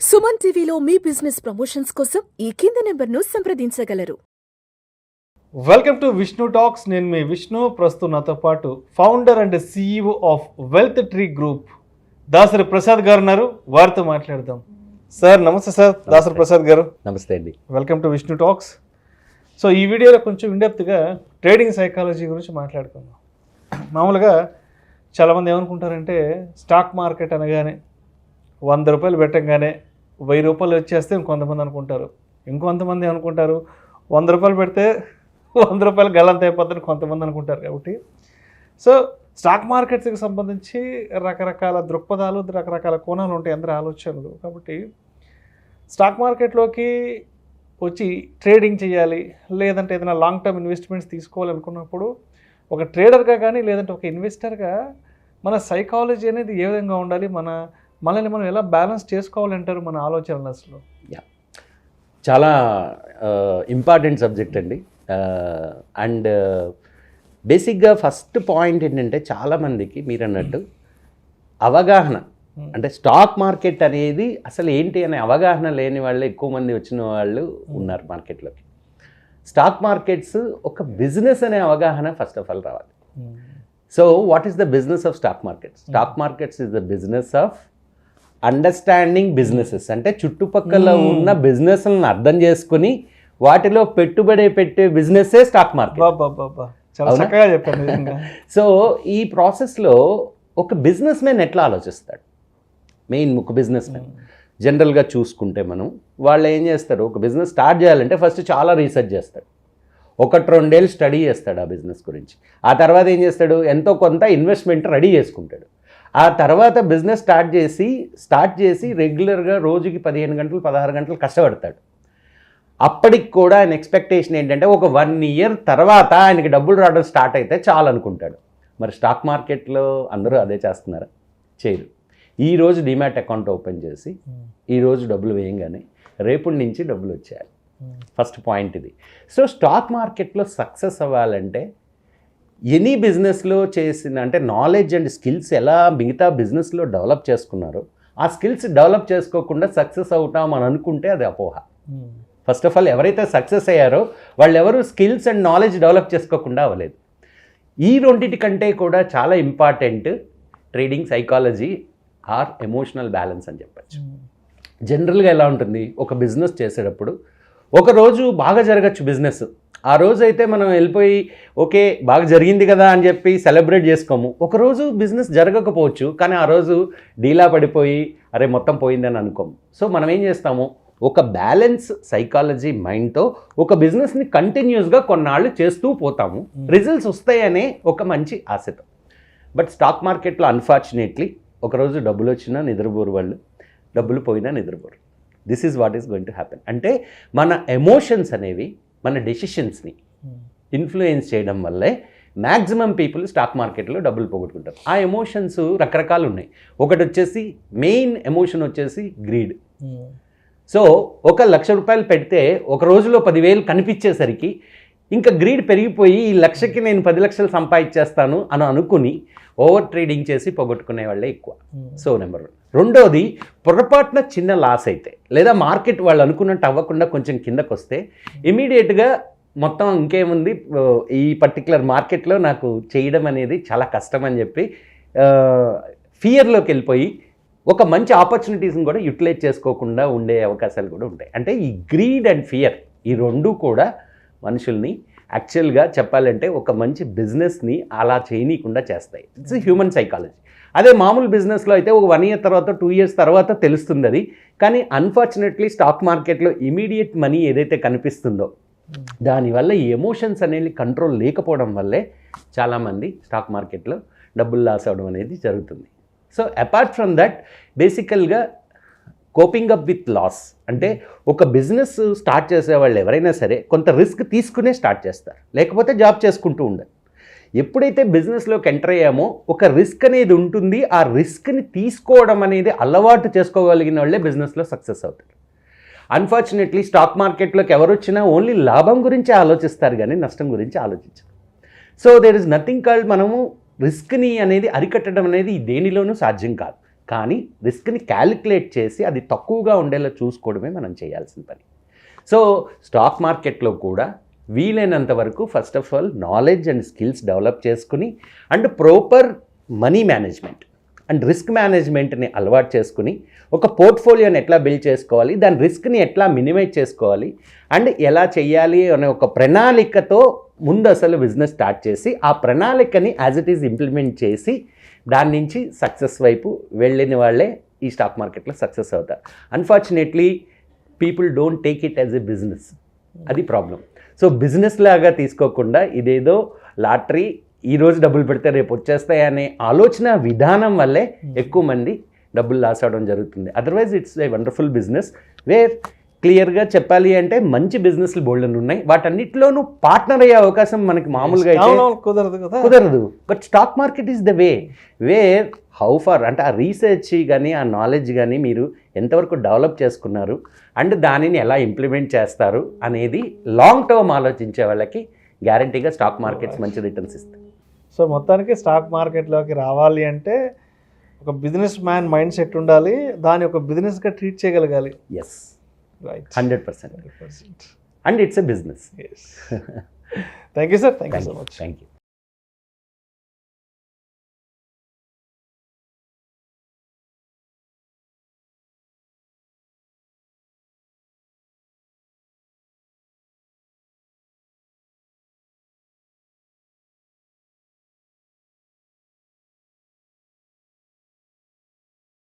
సుమన్ టీవీలో మీ business promotions కోసం ఈ కింది నెంబర్ను సంప్రదించగలరు. Welcome to Vishnu talks. నేను మీ విష్ణు. ప్రస్తుతం నాతో పాటు founder and CEO of Wealth Tree Group Dasari Prasad గారు ఉన్నారు. వారితో మాట్లాడదాం. సార్ నమస్తే. సార్ దాసరి ప్రసాద్ గారు నమస్తే అండి. Welcome to Vishnu talks. So ఈ వీడియోలో కొంచెం ఇండెప్త్గా ట్రేడింగ్ సైకాలజీ గురించి మాట్లాడుకుందాం. మామూలుగా చాలామంది ఏమనుకుంటారంటే స్టాక్ మార్కెట్ అనగానే 100 రూపాయలు పెట్టంగానే 1000 రూపాయలు వచ్చేస్తే ఇంకొంతమంది అనుకుంటారు. ఇంకొంతమంది అనుకుంటారు 100 రూపాయలు పెడితే 100 రూపాయలు గల్లంత అయిపోతుందని కొంతమంది అనుకుంటారు. కాబట్టి సో స్టాక్ మార్కెట్స్కి సంబంధించి రకరకాల దృక్పథాలు, రకరకాల కోణాలు ఉంటాయి, అందరి ఆలోచనలు. కాబట్టి స్టాక్ మార్కెట్లోకి వచ్చి ట్రేడింగ్ చేయాలి, లేదంటే ఏదైనా లాంగ్ టర్మ్ ఇన్వెస్ట్మెంట్స్ తీసుకోవాలనుకున్నప్పుడు ఒక ట్రేడర్గా కానీ లేదంటే ఒక ఇన్వెస్టర్గా మన సైకాలజీ అనేది ఏ విధంగా ఉండాలి, మనల్ని మనం ఎలా బ్యాలెన్స్ చేసుకోవాలంటారు మన ఆలోచనలు? అసలు చాలా ఇంపార్టెంట్ సబ్జెక్ట్ అండి. అండ్ బేసిక్గా ఫస్ట్ పాయింట్ ఏంటంటే చాలామందికి మీరు అన్నట్టు అవగాహన, అంటే స్టాక్ మార్కెట్ అనేది అసలు ఏంటి అనే అవగాహన లేని వాళ్ళు ఎక్కువ మంది వచ్చిన వాళ్ళు ఉన్నారు మార్కెట్లోకి. స్టాక్ మార్కెట్స్ ఒక బిజినెస్ అనే అవగాహన ఫస్ట్ ఆఫ్ ఆల్ రావాలి. So what is the business of stock markets? Stock markets is the business of understanding businesses. అంటే చుట్టుపక్కల ఉన్న బిజినెస్లను అర్థం చేసుకుని వాటిలో పెట్టుబడి పెట్టే బిజినెస్సే స్టాక్ మార్కెట్. సో ఈ ప్రాసెస్లో ఒక బిజినెస్ మ్యాన్ ఎట్లా ఆలోచిస్తాడు? మెయిన్ ఒక బిజినెస్ మ్యాన్ జనరల్గా చూసుకుంటే వాళ్ళు ఏం చేస్తారు, ఒక బిజినెస్ స్టార్ట్ చేయాలంటే ఫస్ట్ చాలా రీసెర్చ్ చేస్తాడు. 1-2 ఏళ్ళు స్టడీ చేస్తాడు ఆ బిజినెస్ గురించి. ఆ తర్వాత ఏం చేస్తాడు, ఎంతో కొంత ఇన్వెస్ట్మెంట్ రెడీ చేసుకుంటాడు. ఆ తర్వాత బిజినెస్ స్టార్ట్ చేసి రెగ్యులర్గా రోజుకి 15 గంటలు 16 గంటలు కష్టపడతాడు. అప్పటికి కూడా ఆయన ఎక్స్పెక్టేషన్ ఏంటంటే ఒక 1 ఇయర్ తర్వాత ఆయనకి డబ్బులు రావడం స్టార్ట్ అయితే చాలు అనుకుంటాడు. మరి స్టాక్ మార్కెట్లో అందరూ అదే చేస్తున్నారా? చేయరు. ఈరోజు డిమాట్ అకౌంట్ ఓపెన్ చేసి ఈరోజు డబ్బులు వేయంగానే రేపటి నుంచి డబ్బులు వచ్చేయాలి. ఫస్ట్ పాయింట్ ఇది. సో స్టాక్ మార్కెట్లో సక్సెస్ అవ్వాలంటే ఎనీ బిజినెస్లో చేసిన అంటే నాలెడ్జ్ అండ్ స్కిల్స్ ఎలా మిగతా బిజినెస్లో డెవలప్ చేసుకున్నారో ఆ స్కిల్స్ డెవలప్ చేసుకోకుండా సక్సెస్ అవుతాం అని అనుకుంటే అది అపోహ. ఫస్ట్ ఆఫ్ ఆల్ ఎవరైతే సక్సెస్ అయ్యారో వాళ్ళు ఎవరు స్కిల్స్ అండ్ నాలెడ్జ్ డెవలప్ చేసుకోకుండా అవ్వలేదు. ఈ రెండింటి కంటే కూడా చాలా important trading psychology or emotional balance అని చెప్పచ్చు. జనరల్గా ఎలా ఉంటుంది, ఒక బిజినెస్ చేసేటప్పుడు ఒకరోజు బాగా జరగచ్చు బిజినెస్. ఆ రోజు అయితే మనం వెళ్ళిపోయి ఓకే బాగా జరిగింది కదా అని చెప్పి సెలబ్రేట్ చేసుకోము. ఒకరోజు బిజినెస్ జరగకపోవచ్చు, కానీ ఆ రోజు డీలా పడిపోయి అరే మొత్తం పోయిందని అనుకోము. సో మనం ఏం చేస్తాము, ఒక బ్యాలెన్స్ సైకాలజీ మైండ్తో ఒక బిజినెస్ని కంటిన్యూస్గా కొన్నాళ్ళు చేస్తూ పోతాము, రిజల్ట్స్ వస్తాయనే ఒక మంచి ఆశతో. బట్ స్టాక్ మార్కెట్లో అన్ఫార్చునేట్లీ ఒకరోజు డబ్బులు వచ్చినా నిద్రపోరు వాళ్ళు, డబ్బులు పోయినా నిద్రపోరు. This is what is going to happen. అంటే మన ఎమోషన్స్ అనేవి మన డెసిషన్స్ని ఇన్ఫ్లుయెన్స్ చేయడం వల్లే మ్యాక్సిమం పీపుల్ స్టాక్ మార్కెట్లో డబ్బులు పోగొట్టుకుంటారు. ఆ ఎమోషన్స్ రకరకాలు ఉన్నాయి. ఒకటి వచ్చేసి మెయిన్ ఎమోషన్ వచ్చేసి గ్రీడ్. సో 1,00,000 రూపాయలు పెడితే ఒక రోజులో 10,000 కనిపించేసరికి ఇంకా గ్రీడ్ పెరిగిపోయి ఈ 1,00,000కి నేను 10 లక్షలు సంపాదించేస్తాను అని అనుకుని ఓవర్ ట్రేడింగ్ చేసి పోగొట్టుకునే వాళ్ళే ఎక్కువ. So number 1. రెండోది, పొరపాటున చిన్న లాస్ అయితే లేదా మార్కెట్ వాళ్ళు అనుకున్నట్టు అవ్వకుండా కొంచెం కిందకు వస్తే ఇమీడియట్గా మొత్తం ఇంకేముంది ఈ పర్టికులర్ మార్కెట్లో నాకు చేయడం అనేది చాలా కష్టం అని చెప్పి ఫియర్లోకి వెళ్ళిపోయి ఒక మంచి ఆపర్చునిటీస్ని కూడా యూటిలైజ్ చేసుకోకుండా ఉండే అవకాశాలు కూడా ఉంటాయి. అంటే ఈ గ్రీడ్ అండ్ ఫియర్ ఈ రెండు కూడా మనుషుల్ని యాక్చువల్గా చెప్పాలంటే ఒక మంచి బిజినెస్ని అలా చేయనీయకుండా చేస్తాయి. It's human psychology. అదే మామూలు బిజినెస్లో అయితే ఒక 1 ఇయర్ తర్వాత 2 ఇయర్స్ తర్వాత తెలుస్తుంది అది. కానీ అన్ఫార్చునేట్లీ స్టాక్ మార్కెట్లో ఇమీడియట్ మనీ ఏదైతే కనిపిస్తుందో దానివల్ల ఈ ఎమోషన్స్ అనేది కంట్రోల్ లేకపోవడం వల్లే చాలామంది స్టాక్ మార్కెట్లో డబ్బులు లాస్ అవ్వడం అనేది జరుగుతుంది. సో అపార్ట్ ఫ్రమ్ దట్ బేసికల్గా కోపింగ్ అప్ విత్ లాస్ అంటే ఒక బిజినెస్ స్టార్ట్ చేసే వాళ్ళు ఎవరైనా సరే కొంత రిస్క్ తీసుకునే స్టార్ట్ చేస్తారు, లేకపోతే జాబ్ చేసుకుంటూ ఉండరు. ఎప్పుడైతే బిజినెస్లోకి ఎంటర్ అయ్యామో ఒక రిస్క్ అనేది ఉంటుంది. ఆ రిస్క్ని తీసుకోవడం అనేది అలవాటు చేసుకోగలిగిన వాళ్ళే బిజినెస్లో సక్సెస్ అవుతారు. అన్ఫార్చునేట్లీ స్టాక్ మార్కెట్లోకి ఎవరు వచ్చినా ఓన్లీ లాభం గురించి ఆలోచిస్తారు కానీ నష్టం గురించి ఆలోచించరు. So there is nothing called మనము రిస్క్ని అనేది అరికట్టడం అనేది దేనిలోనూ సాధ్యం కాదు. కానీ రిస్క్ని క్యాలిక్యులేట్ చేసి అది తక్కువగా ఉండేలా చూసుకోవడమే మనం చేయాల్సిన పని. సో స్టాక్ మార్కెట్లో కూడా వీలైనంత వరకు first of all knowledge and skills develop చేసుకుని and proper money management and risk మేనేజ్మెంట్ని అలవాటు చేసుకుని ఒక పోర్ట్ఫోలియోని ఎట్లా బిల్డ్ చేసుకోవాలి, దాని రిస్క్ని ఎట్లా మినిమైజ్ చేసుకోవాలి అండ్ ఎలా చేయాలి అనే ఒక ప్రణాళికతో ముందు అసలు బిజినెస్ స్టార్ట్ చేసి ఆ ప్రణాళికని యాజ్ ఇట్ ఈజ్ ఇంప్లిమెంట్ చేసి దాని నుంచి సక్సెస్ వైపు వెళ్ళిన వాళ్ళే ఈ స్టాక్ మార్కెట్లో సక్సెస్ అవుతారు. Unfortunately people don't take it as a business, అది ప్రాబ్లం. సో బిజినెస్ లాగా తీసుకోకుండా ఇదేదో లాటరీ, ఈరోజు డబ్బులు పెడితే రేపు వచ్చేస్తాయి అనే ఆలోచన విధానం వల్లే ఎక్కువ మంది డబ్బులు లాస్ అవడం జరుగుతుంది. Otherwise it's a wonderful business where క్లియర్గా చెప్పాలి అంటే మంచి బిజినెస్లు బోల్డెన్ ఉన్నాయి, వాటన్నిటిలోనూ పార్ట్నర్ అయ్యే అవకాశం మనకి మామూలుగా అయితే కుదరదు. But stock market is the where how far అంటే ఆ రీసెర్చ్ కానీ ఆ నాలెడ్జ్ కానీ మీరు ఎంతవరకు డెవలప్ చేసుకున్నారు అండ్ దానిని ఎలా ఇంప్లిమెంట్ చేస్తారు అనేది లాంగ్ టర్మ్ ఆలోచించే వాళ్ళకి గ్యారంటీగా స్టాక్ మార్కెట్స్ మంచి రిటర్న్స్ ఇస్తాయి. సో మొత్తానికి స్టాక్ మార్కెట్లోకి రావాలి అంటే ఒక బిజినెస్ మ్యాన్ మైండ్ సెట్ ఉండాలి, దాన్ని ఒక బిజినెస్గా ట్రీట్ చేయగలగాలి. Yes, right, 100%. And it's a business. Yes. Thank you, sir. Thank you so much. Thank you.